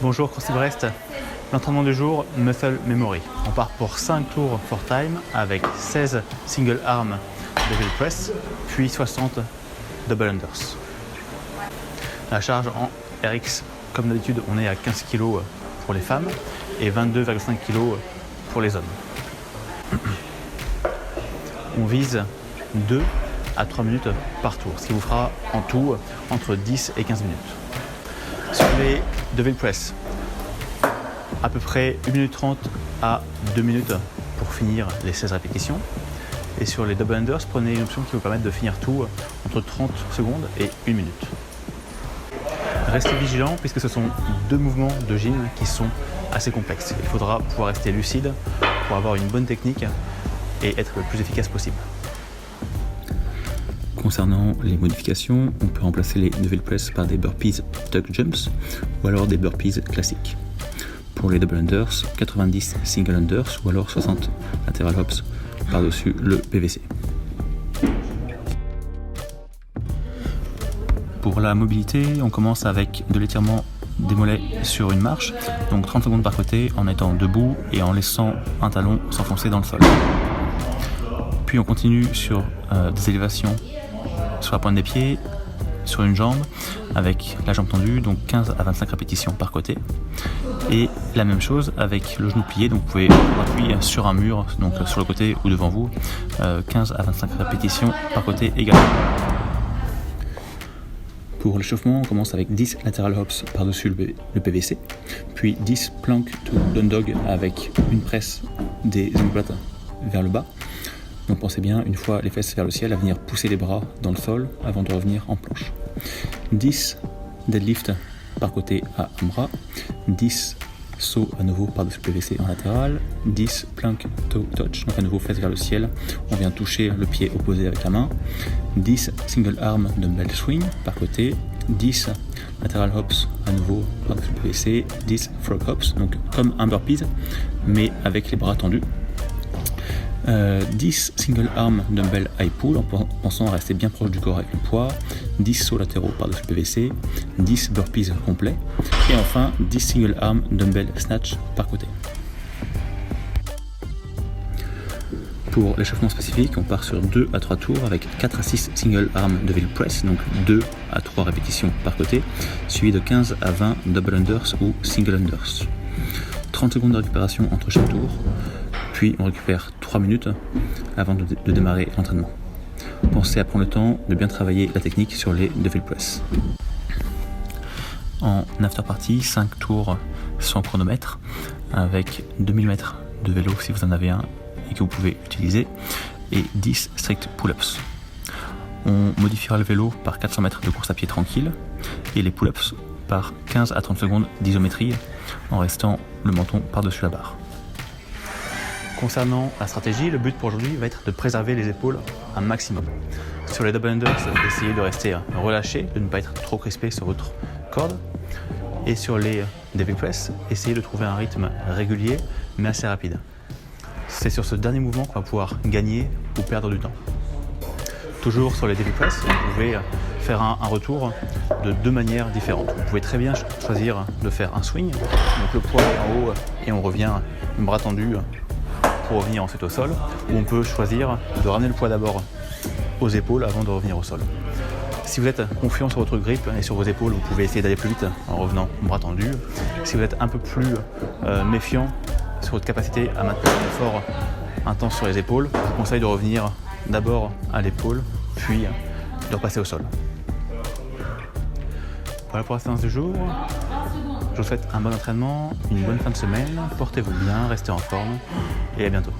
Bonjour CrossFit Brest, l'entraînement du jour, Muscle Memory. On part pour 5 tours for time avec 16 single arm devil press, puis 60 double unders. La charge en RX, comme d'habitude, on est à 15 kg pour les femmes et 22,5 kg pour les hommes. On vise 2 à 3 minutes par tour, ce qui vous fera en tout entre 10 et 15 minutes. Sur les devil press, à peu près 1 minute 30 à 2 minutes pour finir les 16 répétitions. Et sur les double unders, prenez une option qui vous permettre de finir tout entre 30 secondes et 1 minute. Restez vigilants puisque ce sont 2 mouvements de gym qui sont assez complexes. Il faudra pouvoir rester lucide pour avoir une bonne technique et être le plus efficace possible. Concernant les modifications, on peut remplacer les devil press par des burpees tuck jumps ou alors des burpees classiques. Pour les double unders, 90 single unders ou alors 60 lateral hops par-dessus le PVC. Pour la mobilité, on commence avec de l'étirement des mollets sur une marche, donc 30 secondes par côté en étant debout et en laissant un talon s'enfoncer dans le sol. Puis on continue sur des élévations sur la pointe des pieds, sur une jambe, avec la jambe tendue, donc 15 à 25 répétitions par côté. Et la même chose avec le genou plié, donc vous pouvez appuyer sur un mur, donc sur le côté ou devant vous, 15 à 25 répétitions par côté également. Pour l'échauffement, on commence avec 10 lateral hops par-dessus le PVC, puis 10 plank to down dog avec une presse des omoplates vers le bas. Donc pensez bien, une fois les fesses vers le ciel, à venir pousser les bras dans le sol avant de revenir en planche. 10 deadlift par côté à un bras, 10 sauts à nouveau par-dessus le PVC en latéral, 10 plank toe touch, donc à nouveau fesses vers le ciel, on vient toucher le pied opposé avec la main, 10 single arm dumbbell swing par côté, 10 lateral hops à nouveau par-dessus le PVC, 10 frog hops, donc comme un burpees mais avec les bras tendus. 10 single arm dumbbell high pull en pensant à rester bien proche du corps avec le poids, 10 sauts latéraux par-dessus le PVC, 10 burpees complets et enfin 10 single arm dumbbell snatch par côté. Pour l'échauffement spécifique, on part sur 2 à 3 tours avec 4 à 6 single arm devil press, donc 2 à 3 répétitions par côté, suivi de 15 à 20 double unders ou single unders. 30 secondes de récupération entre chaque tour, puis on récupère 3 minutes avant de démarrer l'entraînement. Pensez à prendre le temps de bien travailler la technique sur les devil press. En after party, 5 tours sans chronomètre avec 2000 mètres de vélo si vous en avez un et que vous pouvez utiliser et 10 strict pull-ups. On modifiera le vélo par 400 mètres de course à pied tranquille et les pull-ups par 15 à 30 secondes d'isométrie en restant le menton par-dessus la barre. Concernant la stratégie, le but pour aujourd'hui va être de préserver les épaules un maximum. Sur les double unders, essayez de rester relâché, de ne pas être trop crispé sur votre corde. Et sur les devil press, essayez de trouver un rythme régulier mais assez rapide. C'est sur ce dernier mouvement qu'on va pouvoir gagner ou perdre du temps. Toujours sur les devil press, vous pouvez faire un retour de 2 manières différentes. Vous pouvez très bien choisir de faire un swing, donc le poids en haut et on revient bras tendu pour revenir ensuite au sol, ou on peut choisir de ramener le poids d'abord aux épaules avant de revenir au sol. Si vous êtes confiant sur votre grip et sur vos épaules, vous pouvez essayer d'aller plus vite en revenant bras tendus. Si vous êtes un peu plus méfiant sur votre capacité à maintenir un effort intense sur les épaules, je vous conseille de revenir d'abord à l'épaule, puis de repasser au sol. Voilà pour la séance du jour. Je vous souhaite un bon entraînement, une bonne fin de semaine, portez-vous bien, restez en forme et à bientôt.